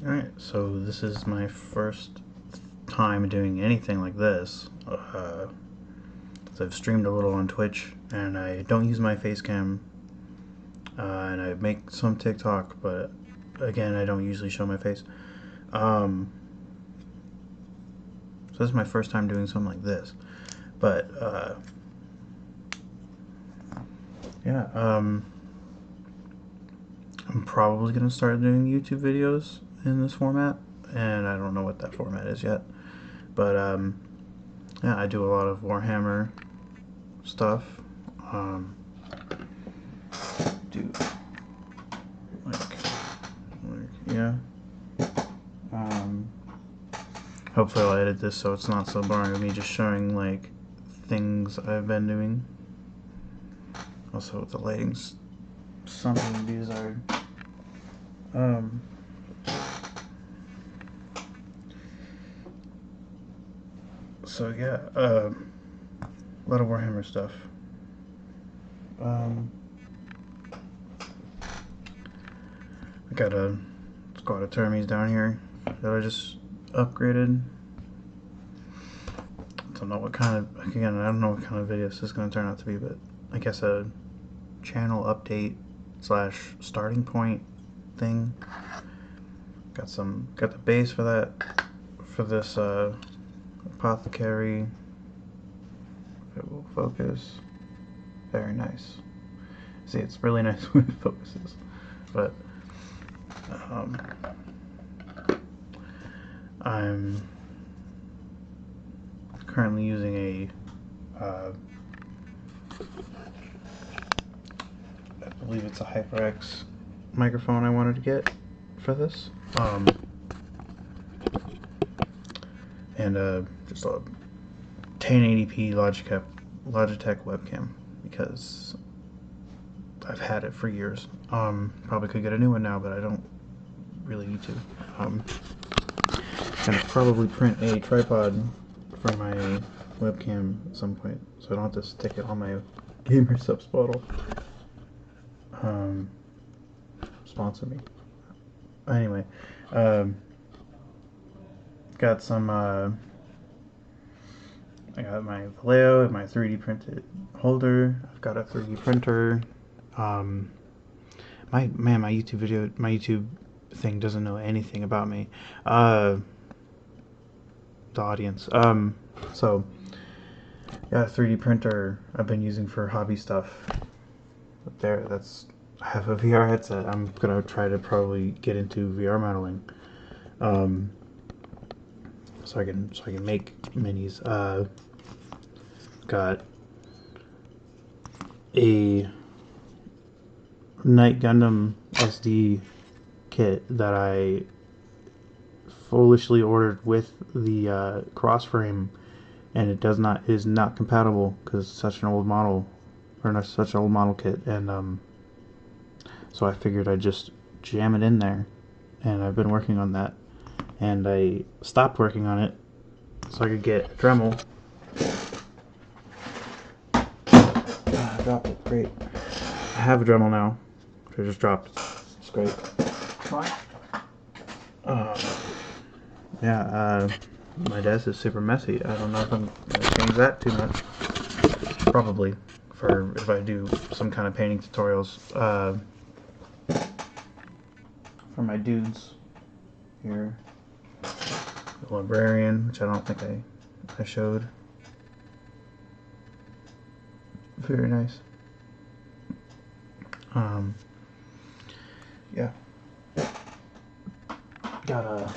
Alright, so this is my first time doing anything like this. So I've streamed a little on Twitch, and I don't use my face cam, and I make some TikTok, but again, I don't usually show my face. So this is my first time doing something like this. But, yeah, I'm probably going to start doing YouTube videos in this format, and I don't know what that format is yet. But, yeah, I do a lot of Warhammer stuff. Do yeah. Hopefully I'll edit this so it's not so boring of me just showing like things I've been doing. Also, the lighting's something bizarre. So yeah, a lot of Warhammer stuff. I got a squad of Termies down here that I just upgraded. Don't know what kind of, again, I don't know what kind of video this is going to turn out to be, but I guess a channel update / starting point thing. Got the base for that, for this apothecary. If it will focus. Very nice. See, it's really nice when it focuses, but I'm currently using I believe it's a HyperX microphone I wanted to get for this, and just a 1080p Logitech webcam, because I've had it for years. Probably could get a new one now, but I don't really need to. Gonna probably print a tripod for my webcam at some point, so I don't have to stick it on my Gamer Subs bottle. Sponsor me. Anyway, got some. I got my Vallejo and my 3D printed holder. I've got a 3D printer. My YouTube thing doesn't know anything about me. The audience. So, yeah, a 3D printer I've been using for hobby stuff. I have a VR headset. I'm gonna try to probably get into VR modeling, so I can make minis. Got a Knight Gundam SD kit that I foolishly ordered with the cross frame, and it is not compatible because it's such an old model, or not such an old model kit, and so I figured I'd just jam it in there, and I've been working on that, and I stopped working on it so I could get a Dremel. I dropped it. Great. I have a Dremel now, which I just dropped. It's great. Yeah, my desk is super messy. I don't know if I'm going to change that too much. Probably, for if I do some kind of painting tutorials. For my dudes here. The Librarian, which I don't think I showed. Very nice. Yeah. Got a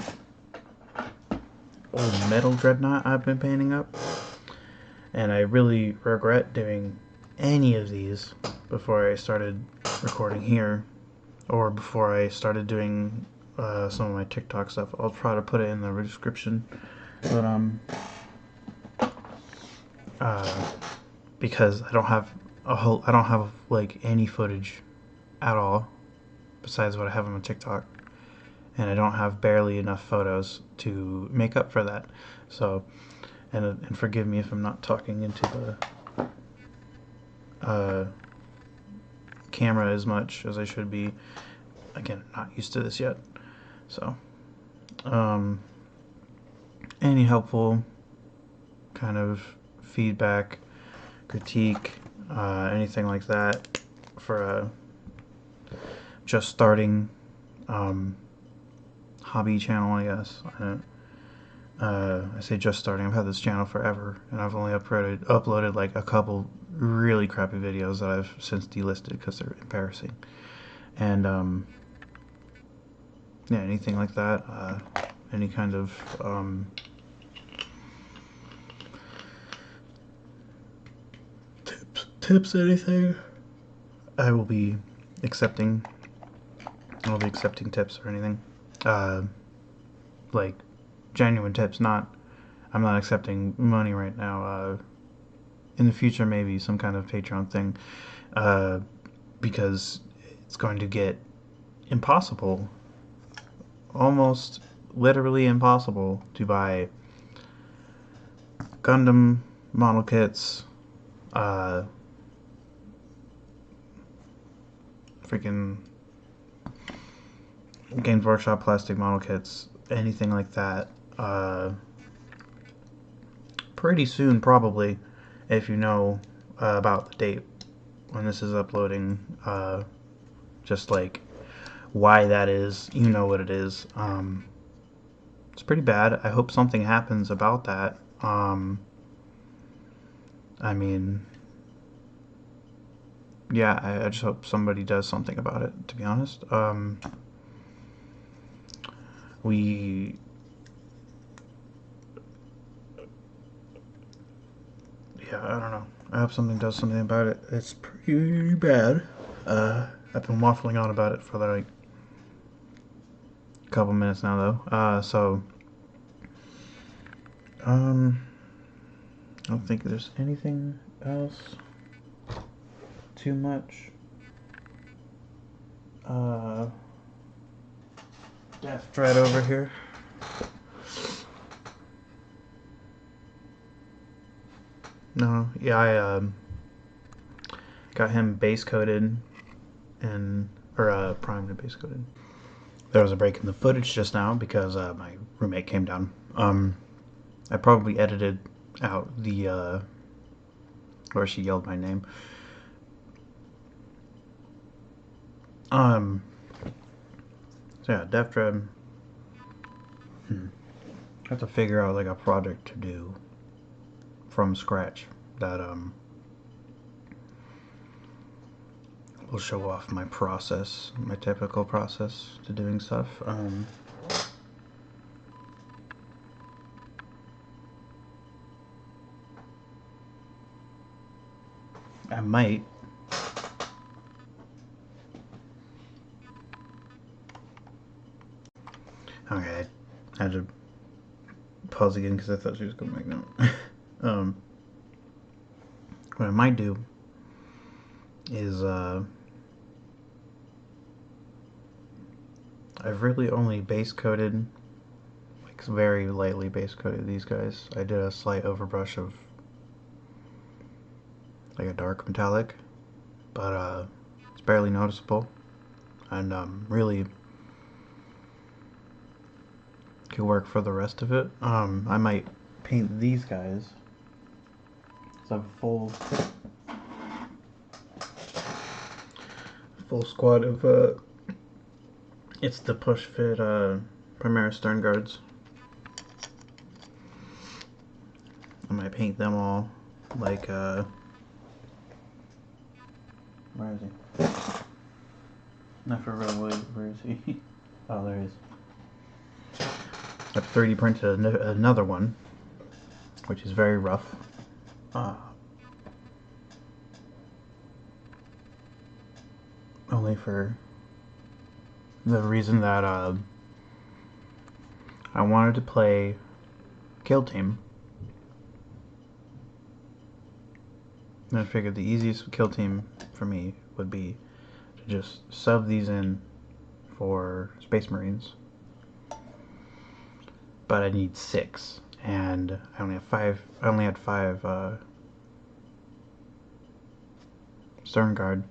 old metal dreadnought I've been painting up, and I really regret doing any of these before I started recording here, or before I started doing some of my TikTok stuff. I'll try to put it in the description, but because I don't have like any footage at all besides what I have on my TikTok, and I don't have barely enough photos to make up for that. So, and forgive me if I'm not talking into the camera as much as I should be. Again, not used to this yet. So, Um, any helpful kind of feedback, critique, anything like that for a just starting hobby channel, I guess. I say just starting. I've had this channel forever, and I've only uploaded like a couple really crappy videos that I've since delisted because they're embarrassing. And yeah, anything like that. Any kind of tips, anything. I will be accepting. I'll be accepting tips or anything. Like genuine tips. I'm not accepting money right now. In the future, maybe some kind of Patreon thing. Because it's going to get impossible, almost literally impossible, to buy Gundam model kits, freaking Games Workshop plastic model kits, anything like that. Pretty soon, probably, if you know about the date when this is uploading, just like why that is, you know what it is. It's pretty bad. I hope something happens about that. I mean, yeah, I just hope somebody does something about it, to be honest. We Yeah, I don't know. I hope something does something about it. It's pretty bad. I've been waffling on about it for like a couple minutes now, though. I don't think there's anything else too much. Death Dread over here. No, yeah, I got him base coated or primed and base coated. There was a break in the footage just now because my roommate came down. I probably edited out the where she yelled my name. So yeah, Death Dread. I have to figure out like a project to do from scratch that will show off my process, my typical process to doing stuff. I might. Okay, I had to pause again because I thought she was going to make note. What I might do is I've really only base coated, like very lightly base coated these guys. I did a slight overbrush of like a dark metallic, but it's barely noticeable, and really could work for the rest of it. I might paint these guys. It's a full squad of it's the push fit Primaris Stern Guards. I might paint them all like where is he? Not for real, where is he? Oh, there he is. I've 3D printed another one, which is very rough. Only for the reason that I wanted to play Kill Team. And I figured the easiest Kill Team for me would be to just sub these in for Space Marines. But I need 6, and I only have 5. I only had 5 Stern Guard,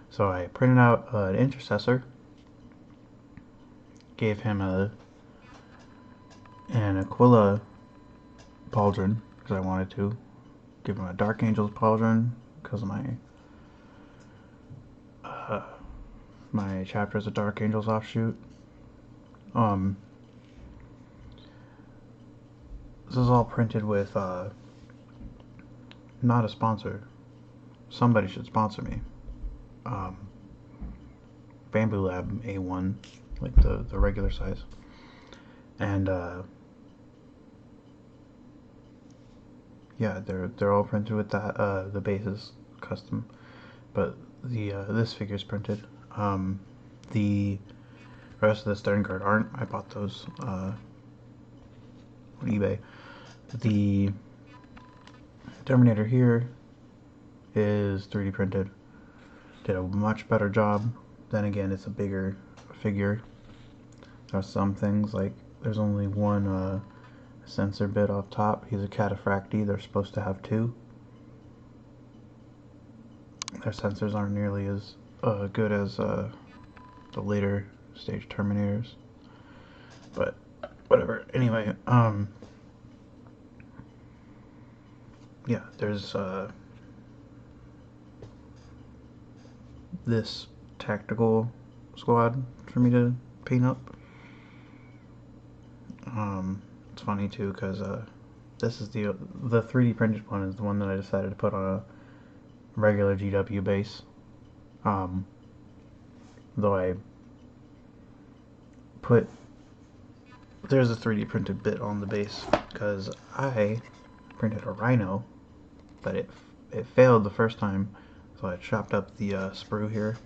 so I printed out an Intercessor, gave him a and Aquila pauldron because I wanted to. Give him a Dark Angels pauldron because of my chapter is a Dark Angels offshoot. This is all printed with not a sponsor. Somebody should sponsor me. Bamboo Lab A1, like the regular size, and yeah, they're all printed with that. The base is custom, but the this figure's printed. The rest of the Stern Guard aren't. I bought those on eBay. The Terminator here is 3D printed. Did a much better job. Then again, it's a bigger figure. There are some things like there's only one sensor bit off top. He's a Cataphractii. They're supposed to have two. Their sensors aren't nearly as good as the later stage Terminators. But whatever. Anyway, yeah, there's this tactical squad for me to paint up. It's funny too because this is the 3D printed one is the one that I decided to put on a regular GW base. Though I put there's a 3D printed bit on the base because I printed a Rhino, but it failed the first time, so I chopped up the sprue here.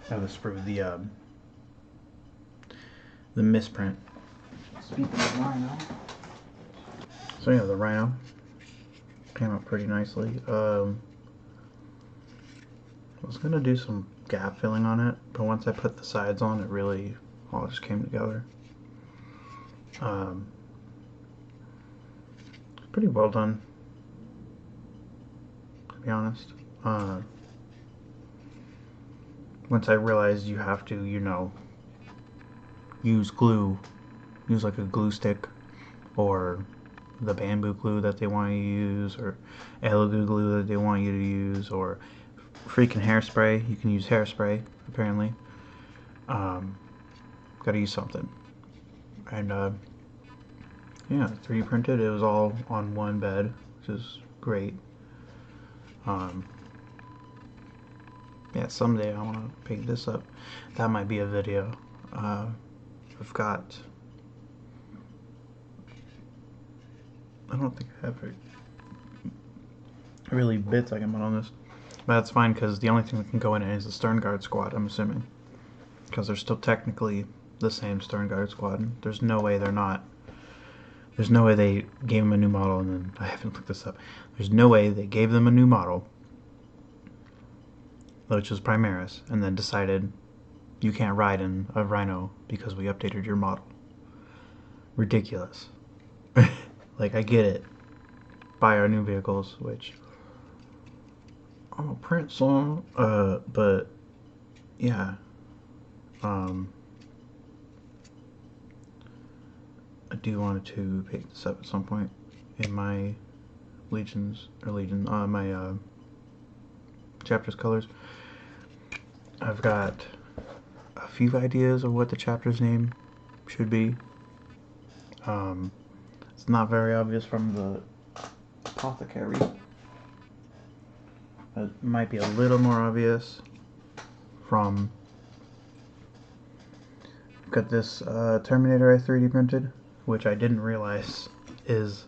The sprue, the misprint. Speaking of Rhino, so yeah, the Rhino came out pretty nicely. I was gonna do some gap filling on it, but once I put the sides on, it really all just came together. Pretty well done, to be honest. Once I realized you have to, use glue, use like a glue stick, or the bamboo glue that they want you to use, or Elegoo glue that they want you to use, or freaking hairspray. You can use hairspray, apparently. Gotta use something. And yeah, 3D printed. It was all on one bed, which is great. Yeah, someday I want to paint this up. That might be a video. I've got... I don't think I have really bits I can put on this. But that's fine, because the only thing that can go in it is the Stern Guard squad, I'm assuming. Because they're still technically the same Stern Guard squad. There's no way they're not. There's no way they gave them a new model and then... I haven't looked this up. There's no way they gave them a new model, which was Primaris, and then decided you can't ride in a Rhino because we updated your model. Ridiculous. Like, I get it. Buy our new vehicles, which I'm a print song, but yeah. I do want to pick this up at some point in my my chapters colors. I've got a few ideas of what the chapter's name should be. It's not very obvious from the apothecary. It might be a little more obvious from... I've got this Terminator I 3D printed, which I didn't realize is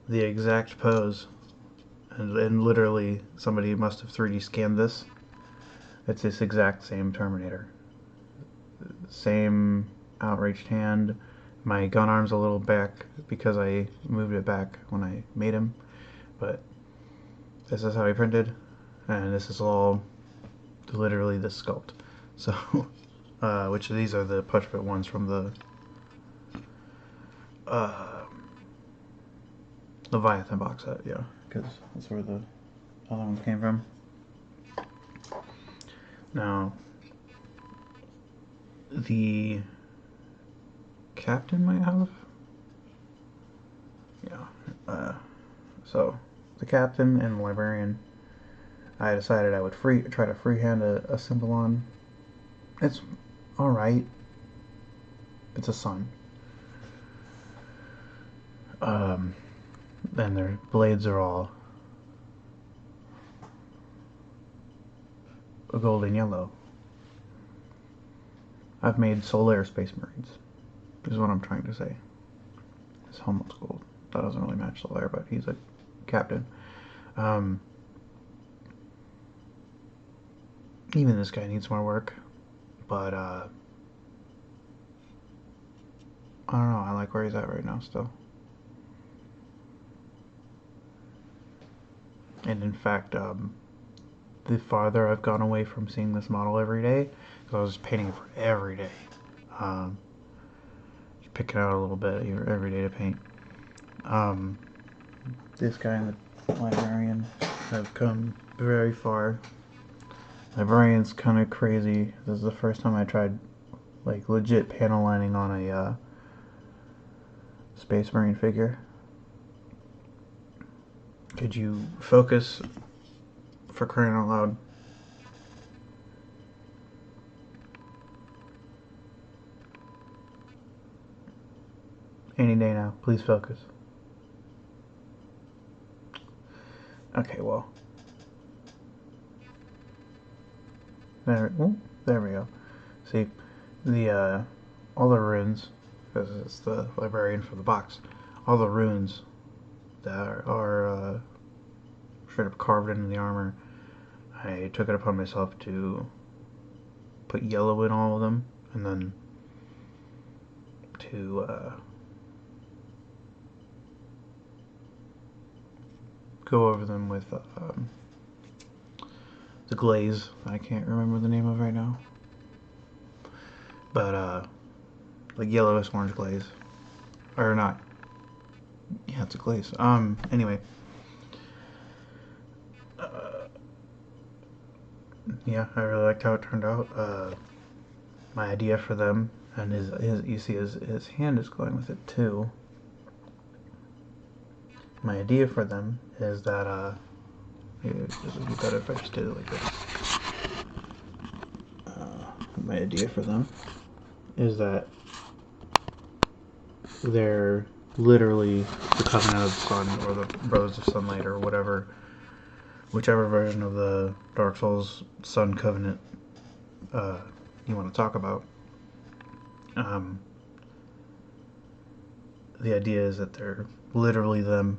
the exact pose, and literally somebody must have 3D scanned this. It's this exact same Terminator. Same outreached hand. My gun arm's a little back because I moved it back when I made him, but this is how I printed, and this is all literally the sculpt. So, which of these are the push fit ones from the Leviathan box set, yeah, because that's where the other ones came from. Now, the captain might have. Yeah. So the captain and the librarian, I decided I would try to freehand a Symbolon. It's alright. It's a sun. And their blades are all a golden yellow. I've made Solaire Space Marines, is what I'm trying to say. His helmet's gold. That doesn't really match Solaire, but he's a captain. Even this guy needs more work, but I don't know, I like where he's at right now still. And in fact, the farther I've gone away from seeing this model every day, because I was painting it for every day, just picking out a little bit every day to paint. This guy and the librarian have come very far. Librarian's kind of crazy. This is the first time I tried like legit panel lining on a Space Marine figure. Could you focus, for crying out loud? Any day now, please focus. Okay, well, there we go. See, the all the runes, because it's the librarian for the box, all the runes that are straight up carved into the armor, I took it upon myself to put yellow in all of them, and then to go over them with the glaze I can't remember the name of right now, but like yellowish orange glaze, or not, yeah, it's a glaze. Anyway, yeah, I really liked how it turned out. My idea for them, and his you see his hand is going with it too. My idea for them is that it would be better if I just did it like this. My idea for them is that they're literally the Covenant of the Sun, or the Brothers of Sunlight, or whichever version of the Dark Souls Sun Covenant you want to talk about. The idea is that they're literally them.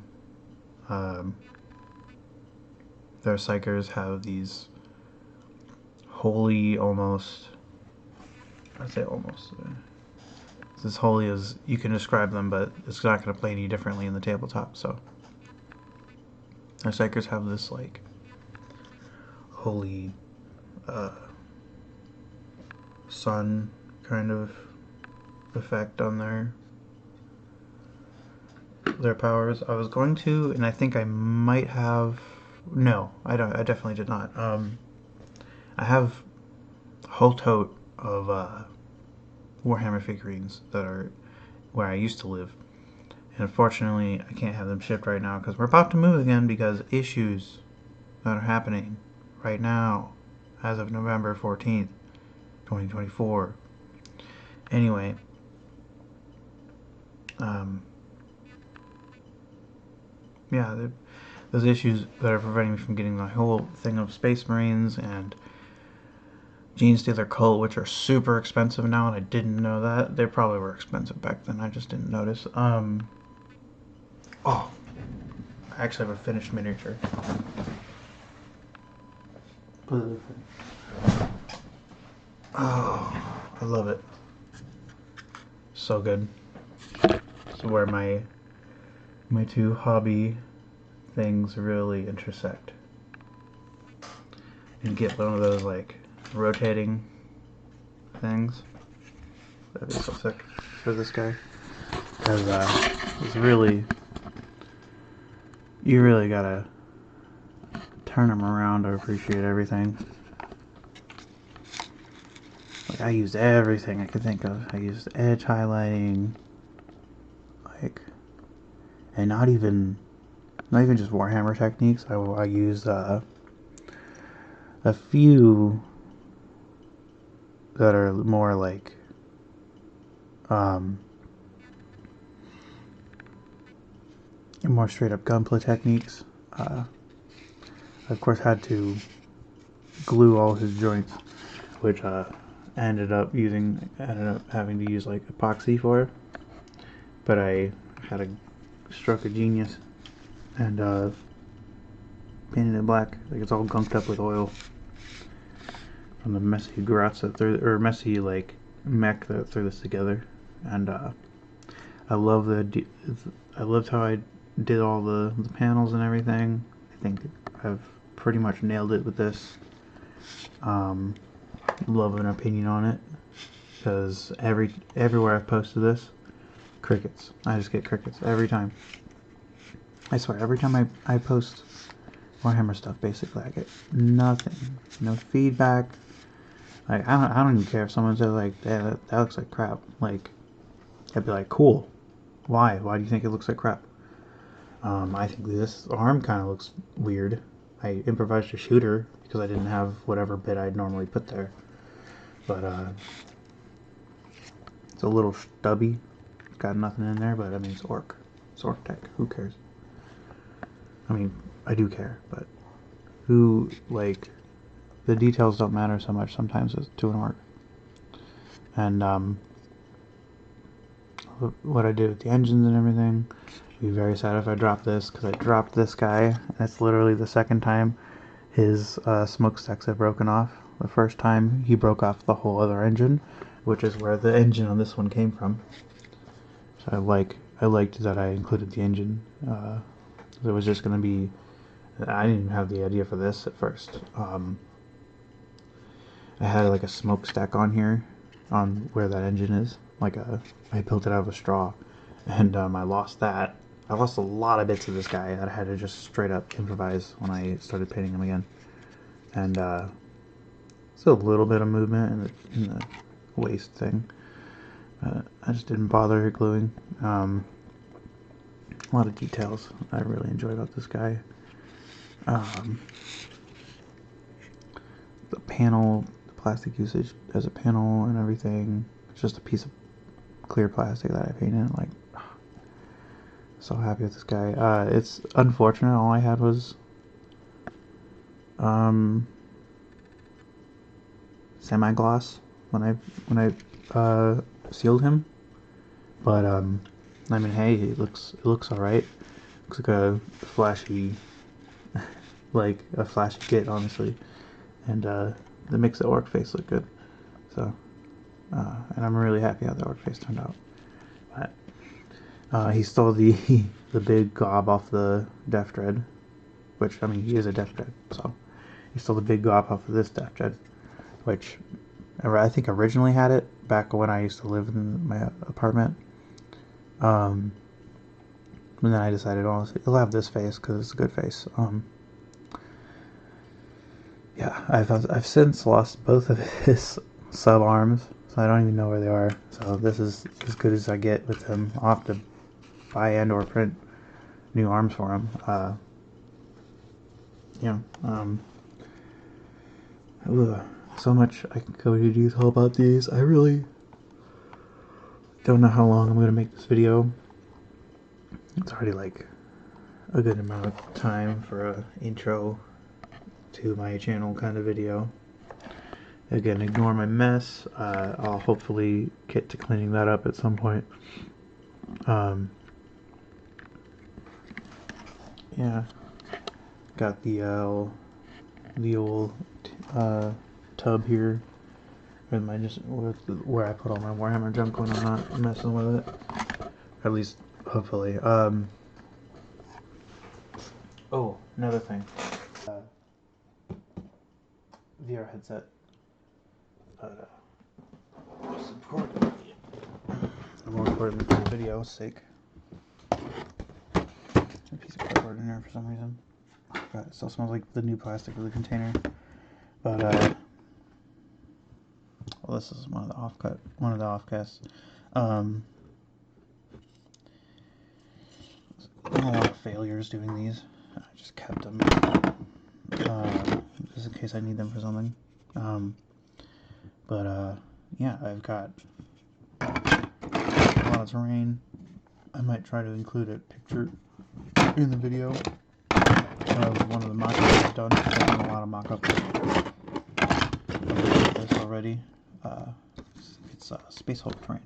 Their psychers have these holy, almost, I say almost, it's as holy as you can describe them, but it's not going to play any differently in the tabletop. So their psychers have this like holy sun kind of effect on their powers. I was going to, and I think I might have. No, I don't. I definitely did not. I have a whole tote of Warhammer figurines that are where I used to live, and unfortunately, I can't have them shipped right now because we're about to move again because issues that are happening right now, as of November 14th, 2024. Anyway, yeah, those issues that are preventing me from getting the whole thing of Space Marines and Genestealer Cult, which are super expensive now, and I didn't know that. They probably were expensive back then, I just didn't notice. Oh, I actually have a finished miniature. Oh, I love it. So good. So where my two hobby things really intersect. And get one of those like rotating things. That'd be so sick for this guy. Because it's really, you really gotta turn him around to appreciate everything. Like, I used everything I could think of. I used edge highlighting, like, and not even just Warhammer techniques. I used a few that are more like more straight up gunplay techniques. I of course had to glue all his joints, which ended up having to use like epoxy for, but I had a stroke of genius and painted it black. Like, it's all gunked up with oil from the messy grats or messy like mech that threw this together. And I loved how I did all the panels and everything. I think I've pretty much nailed it with this. Love an opinion on it, because everywhere I've posted this, crickets. I just get crickets every time. I swear, every time I post Warhammer stuff, basically I get nothing, no feedback. Like, I don't even care if someone says like, that looks like crap. Like, I'd be like, cool. Why do you think it looks like crap? I think this arm kind of looks weird. I improvised a shooter because I didn't have whatever bit I'd normally put there. But it's a little stubby. It's got nothing in there, but I mean, it's orc. It's orc tech. Who cares? I mean, I do care, but who, like, the details don't matter so much sometimes to an orc. And what I did with the engines and everything, I'd be very sad if I dropped this, because I dropped this guy, and it's literally the second time his smokestacks have broken off. The first time he broke off the whole other engine, which is where the engine on this one came from. So I liked that I included the engine. It was just going to be, I didn't even have the idea for this at first. I had like a smokestack on here, on where that engine is. I built it out of a straw, and I lost that. I lost a lot of bits of this guy that I had to just straight up improvise when I started painting him again. And still a little bit of movement in the waist thing. I just didn't bother gluing. A lot of details I really enjoy about this guy. The panel, the plastic usage as a panel and everything. It's just a piece of clear plastic that I painted. Like, so happy with this guy. It's unfortunate. All I had was semi-gloss when I sealed him, but I mean, hey, it looks all right. Looks like a flashy like a flashy kit, honestly, and that makes the orc face look good. So and I'm really happy how the orc face turned out. But he stole the the big gob off the Death Dread, which, I mean, he is a Death Dread, so he stole the big gob off of this Death Dread, which I think originally had it back when I used to live in my apartment. And then I decided, honestly, he'll have this face because it's a good face. Yeah, I've since lost both of his sub arms, so I don't even know where they are. So this is as good as I get with him. I'll have to buy and or print new arms for him. Yeah. So much I can go into detail about these. I really don't know how long I'm gonna make this video. It's already like a good amount of time for a intro to my channel kind of video. Again, ignore my mess. I'll hopefully get to cleaning that up at some point. Yeah, got the old tub here with where I put all my Warhammer junk when I'm not messing with it. At least, hopefully. Oh, another thing. VR headset. Most important, more important for the video's sake. A piece of cardboard in there for some reason. But it still smells like the new plastic of the container. But Well, this is one of the offcasts. A lot of failures doing these. I just kept them just in case I need them for something. Yeah, I've got a lot of terrain. I might try to include a picture in the video of one of the mock-ups I've done. I've done a lot of mock-ups of this already. It's Space Hulk terrain.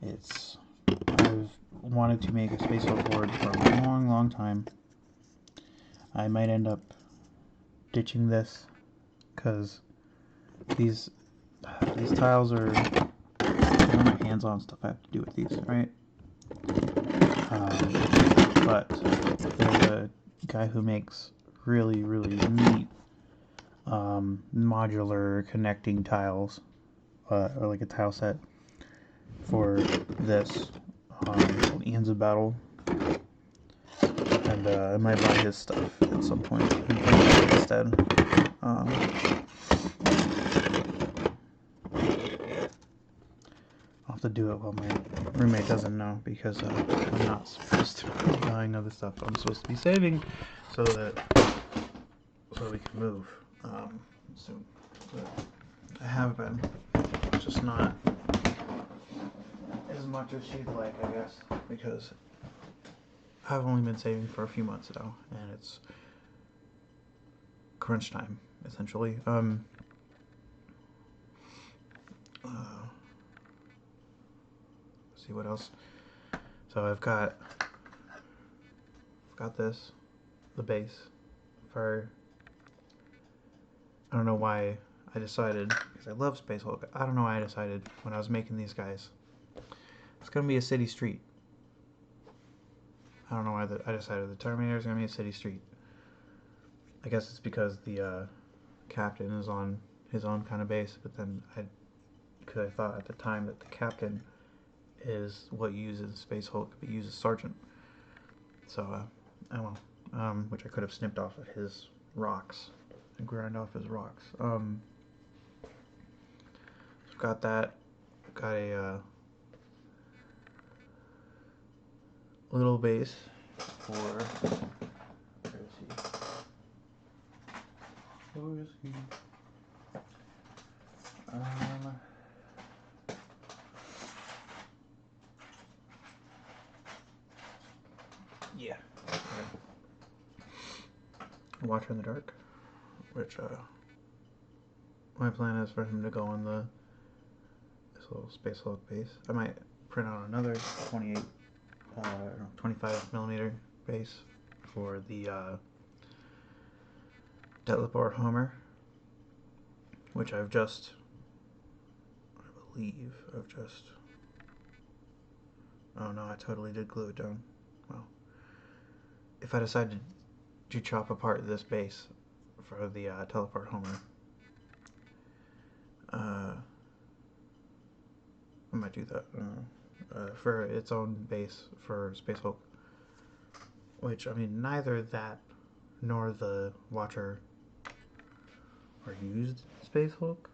I've wanted to make a Space Hulk board for a long, long time. I might end up ditching this because these tiles are my hands-on stuff I have to do with these, right? But there's a guy who makes really, really neat modular connecting tiles, or like a tile set for this, called Ian's of Battle, and I might buy his stuff at some point and play with it instead. I'll have to do it while my roommate doesn't know, because I'm not supposed to be buying other stuff. I'm supposed to be saving so we can move soon. But I have been, just not as much as she'd like, I guess, because I've only been saving for a few months now, and it's crunch time, essentially. See what else. So I've got this, the base for. I don't know why I decided, because I love Space Hulk. I don't know why I decided when I was making these guys. It's gonna be a city street. I don't know why I decided the Terminator is gonna be a city street. I guess it's because the captain is on his own kind of base, but then because I thought at the time that the captain is what uses Space Hulk, but uses Sergeant. So, I don't know. Which I could have snipped off of his rocks and grind off his rocks. So got that. Got a little base for. Where is he? Where is he? Yeah. Watcher in the Dark, which my plan is for him to go on this little Space Hulk base. I might print out another 25 millimeter base for the Teleport Homer, which I believe I've just. Oh no, I totally did glue it down. Well, if I decided to chop apart this base for the Teleport Homer, I might do that for its own base for Space Hulk. Which, I mean, neither that nor the Watcher are used Space Hulk,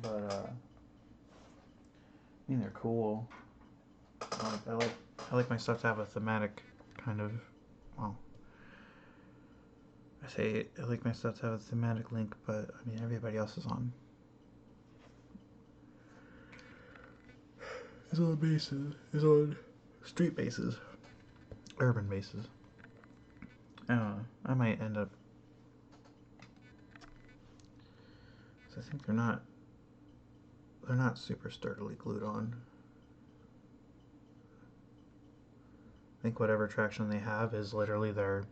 but I mean, they're cool. I like my stuff to have a thematic kind of. Well, I say I like my stuff to have a thematic link, but I mean everybody else is on bases, is on street bases, urban bases. I might end up. I think they're not super sturdily glued on. I think whatever traction they have is literally their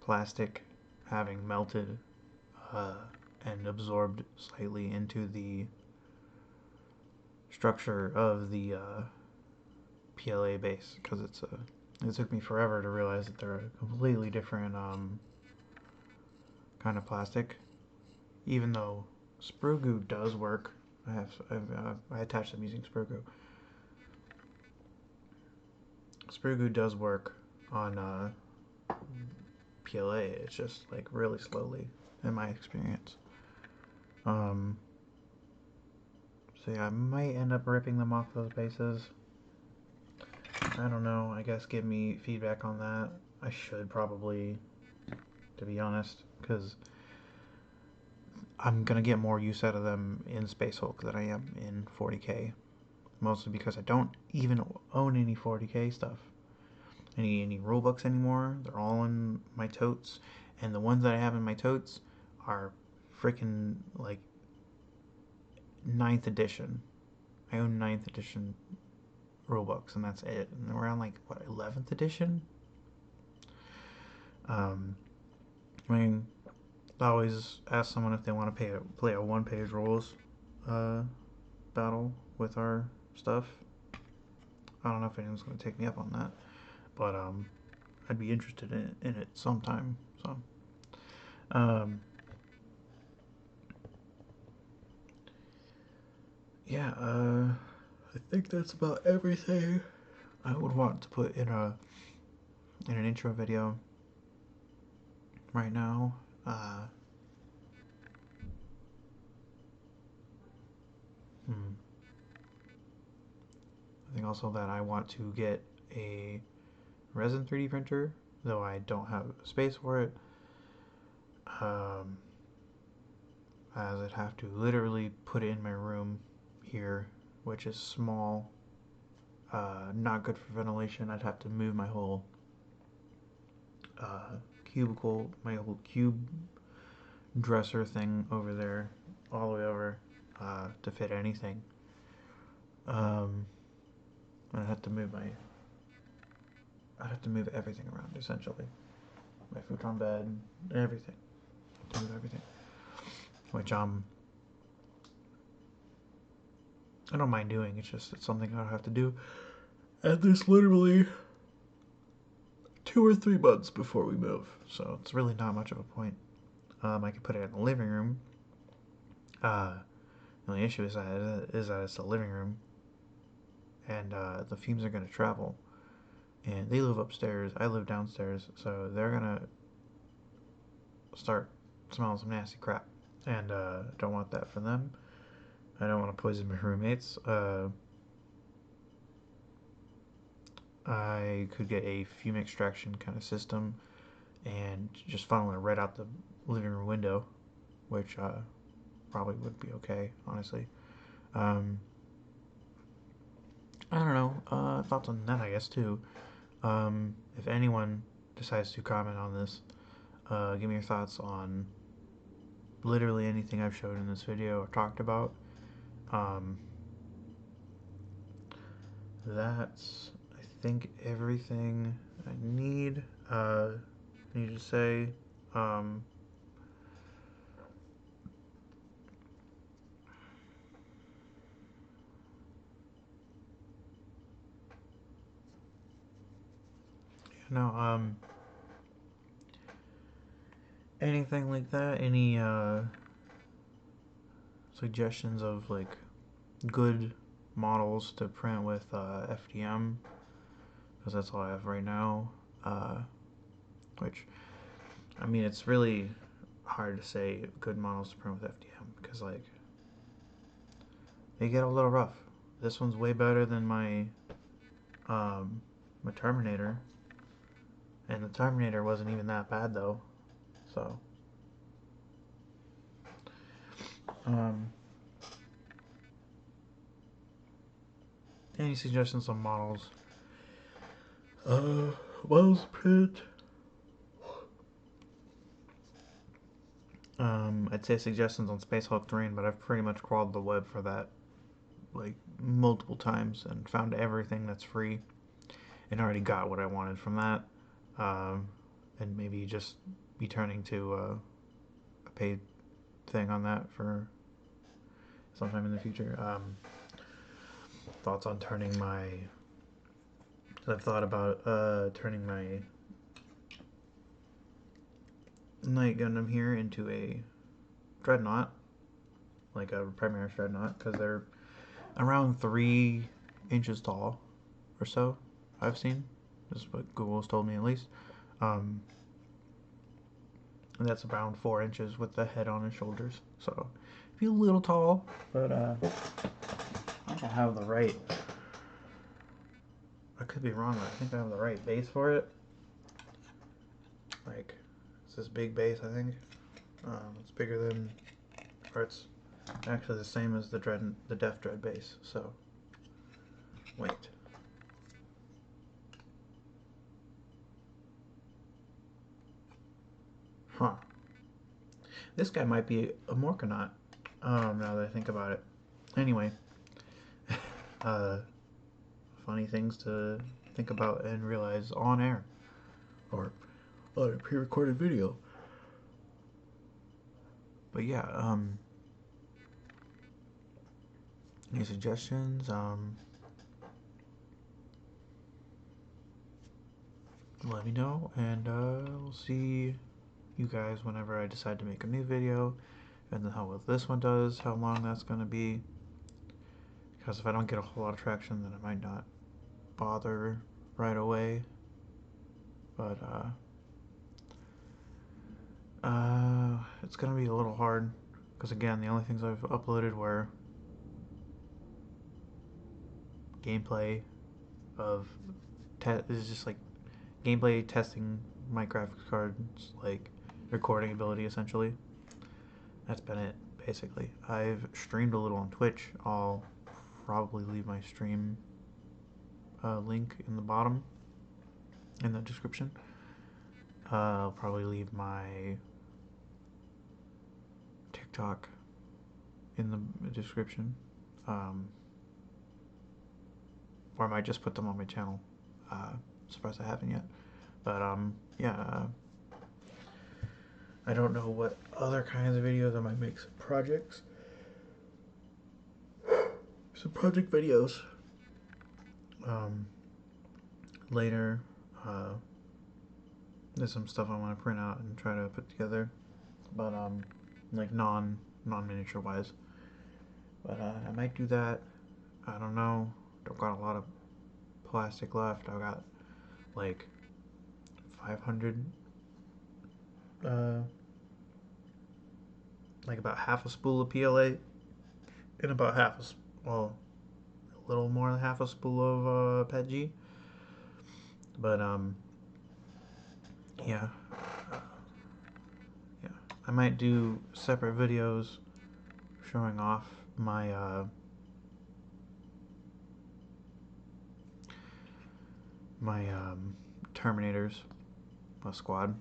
plastic having melted and absorbed slightly into the structure of the PLA base, because it took me forever to realize that they're a completely different kind of plastic. Even though sprue goo does work, I attached them using sprue goo. Sprue goo does work on PLA. It's just like really slowly. in my experience. So yeah, I might end up ripping them off those bases. I don't know. I guess give me feedback on that. I should probably, to be honest, because I'm gonna get more use out of them in Space Hulk than I am in 40k. Mostly because I don't even own any 40k stuff, any rule books anymore. They're all in my totes, and the ones that I have in my totes are freaking like 9th edition. I own 9th edition rule books, and that's it. And we're on like what 11th edition. I mean, I always ask someone if they want to play a one-page rules uh, battle with our stuff. I don't know if anyone's going to take me up on that, but I'd be interested in it sometime. So, um, yeah, I think that's about everything I would want to put in an intro video right now. Hmm. I think also that I want to get a resin 3D printer, though I don't have space for it. Um, as I'd have to literally put it in my room here, which is small, not good for ventilation. I'd have to move my whole cubicle, my whole cube dresser thing over there, all the way over, to fit anything. Um, I'd have to move everything around essentially. My futon bed, everything. To move everything. Which I don't mind doing. It's something I don't have to do. And there's literally 2 or 3 months before we move, so it's really not much of a point. I could put it in the living room. The only issue is that it's a living room, and the fumes are gonna travel. And they live upstairs. I live downstairs, so they're gonna start smelling some nasty crap, and don't want that for them. I don't want to poison my roommates. I could get a fume extraction kind of system and just funnel it right out the living room window, which probably would be okay, honestly. Um, I don't know. Thoughts on that, I guess, too. If anyone decides to comment on this, give me your thoughts on literally anything I've showed in this video or talked about. Um, that's, I think, everything I need to say. Um, no, anything like that? Any suggestions of like good models to print with FDM? Because that's all I have right now. Uh, which, I mean, it's really hard to say good models to print with FDM because like they get a little rough. This one's way better than my Terminator, and the Terminator wasn't even that bad though. So, um, any suggestions on models? Models print. I'd say suggestions on Space Hulk Terrain, but I've pretty much crawled the web for that like multiple times and found everything that's free and already got what I wanted from that. Um, and maybe just be turning to a paid thing on that for sometime in the future. Thoughts on turning my. I've thought about turning my Night Gundam here into a Dreadnought, like a Primaris Dreadnought, because they're around 3 inches tall or so. I've seen. This is what Google's told me at least. Um, And that's around 4 inches with the head on his shoulders. So, be a little tall, but I think I have the right. I could be wrong, but I think I have the right base for it. Like, it's this big base, I think. It's bigger than, or it's actually the same as the Def Dread base. So, wait. Huh. This guy might be a Morkonaut. Now that I think about it. Anyway, funny things to think about and realize on air, or on a pre-recorded video. But yeah, any suggestions? Let me know, and we'll see you guys whenever I decide to make a new video, and then how well this one does, how long that's going to be. Because if I don't get a whole lot of traction, then I might not bother right away. But it's going to be a little hard, because again, the only things I've uploaded were gameplay of is just like gameplay testing my graphics card's like recording ability essentially. That's been it basically. I've streamed a little on Twitch. I'll probably leave my stream link in the bottom in the description. I'll probably leave my TikTok in the description. Or I might just put them on my channel. Surprised I haven't yet. But yeah. I don't know what other kinds of videos I might make. Some projects. Some project videos. Later. There's some stuff I want to print out and try to put together. But like non-miniature wise. But I might do that. I don't know. Don't got a lot of plastic left. I've got like 500 like about half a spool of PLA and about a little more than half a spool of PETG. But yeah, yeah, I might do separate videos showing off my my Terminators, my squad.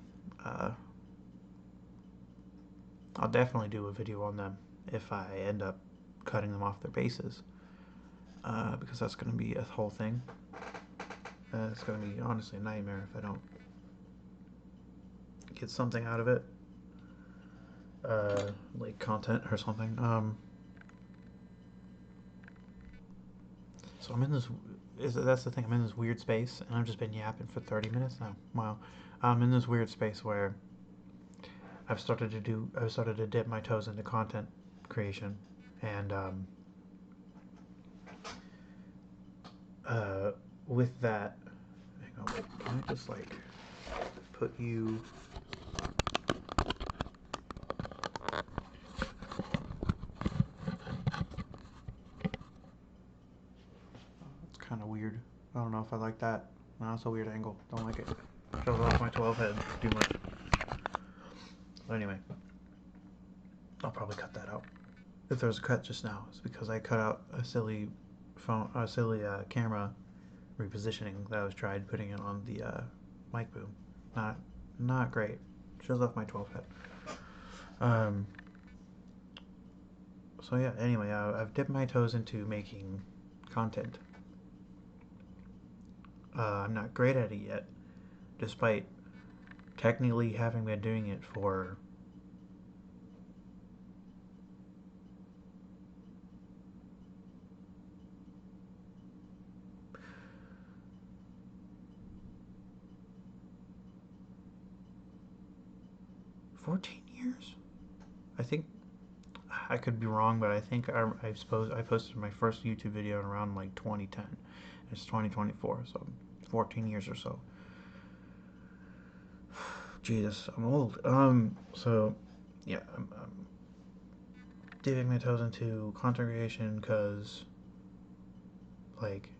I'll definitely do a video on them if I end up cutting them off their bases, because that's going to be a whole thing. It's going to be honestly a nightmare if I don't get something out of it, like content or something. So I'm in this. That's the thing. I'm in this weird space, and I've just been yapping for 30 minutes now. Wow. I'm in this weird space where I've started to dip my toes into content creation, and with that, hang on, wait, can I just like put you? It's kind of weird. I don't know if I like that. No, it's a weird angle. Don't like it. Shows off my 12 head too much. But anyway, I'll probably cut that out. If there was a cut just now, it's because I cut out a silly camera repositioning that I was tried putting it on the mic boom. Not great. Shows off my 12 head. So yeah. Anyway, I've dipped my toes into making content. I'm not great at it yet, despite technically having been doing it for 14 years. I think I could be wrong, but I think I suppose I posted my first YouTube video in around like 2010. It's 2024, so 14 years or so. Jesus, I'm old. So, yeah, I'm dipping my toes into content creation because, like,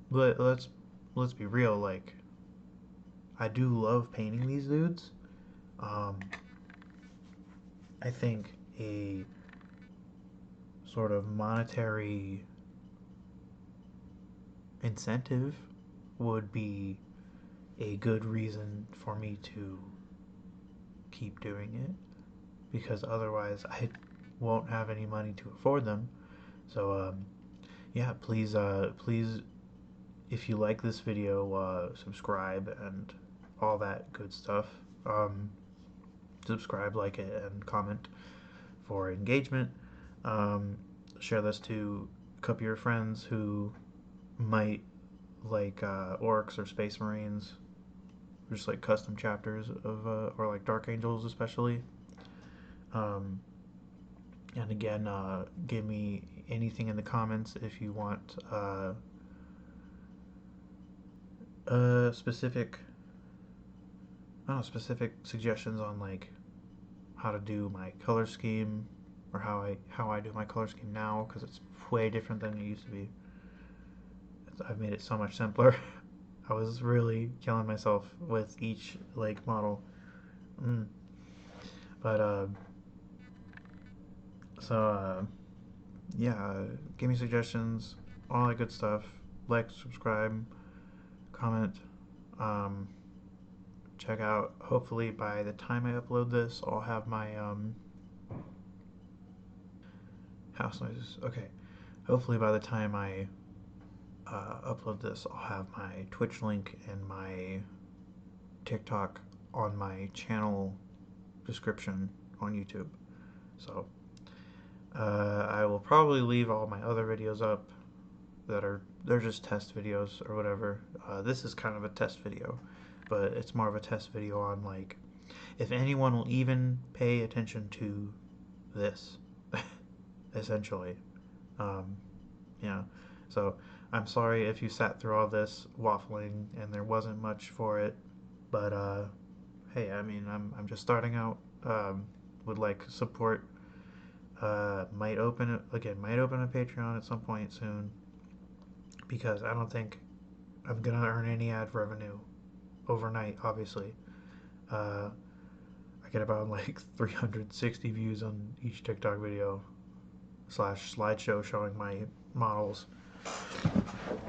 let's be real. Like, I do love painting these dudes. Um, I think a sort of monetary incentive would be a good reason for me to keep doing it because otherwise I won't have any money to afford them. So yeah, please, if you like this video, subscribe and all that good stuff. Subscribe, like it, and comment for engagement. Um, Share this to a couple of your friends who might like orcs or space marines, just like custom chapters of or like Dark Angels especially. Um, and again, give me anything in the comments if you want specific, I don't know, specific suggestions on like how to do my color scheme or how I do my color scheme now because it's way different than it used to be. I've made it so much simpler. I was really killing myself with each like model. Mm. But so yeah, give me suggestions, all that good stuff. Like, subscribe, comment. Um, Check out. Hopefully, by the time I upload this, I'll have my house noises. Okay. Hopefully, by the time I upload this, I'll have my Twitch link and my TikTok on my channel description on YouTube. So I will probably leave all my other videos up they're just test videos or whatever. This is kind of a test video, but it's more of a test video on like if anyone will even pay attention to this, essentially. Um, yeah. So I'm sorry if you sat through all this waffling and there wasn't much for it, but hey, I mean I'm just starting out. Would like support. Might open it again. Might open a Patreon at some point soon because I don't think I'm gonna earn any ad revenue overnight. Obviously, uh, I get about like 360 views on each TikTok video slash slideshow showing my models,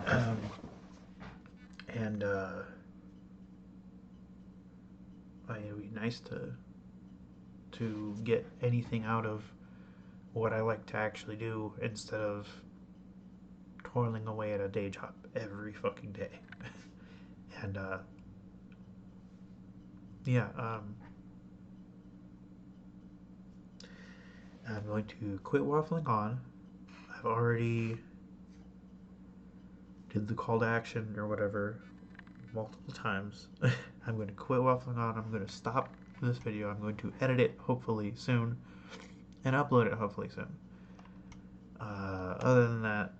um, and I mean, it'd be nice to get anything out of what I like to actually do instead of toiling away at a day job every fucking day. And yeah, I'm going to quit waffling on. I've already did the call to action or whatever multiple times. I'm going to quit waffling on. I'm going to stop this video. I'm going to edit it hopefully soon and upload it hopefully soon. Other than that,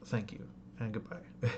thank you and goodbye.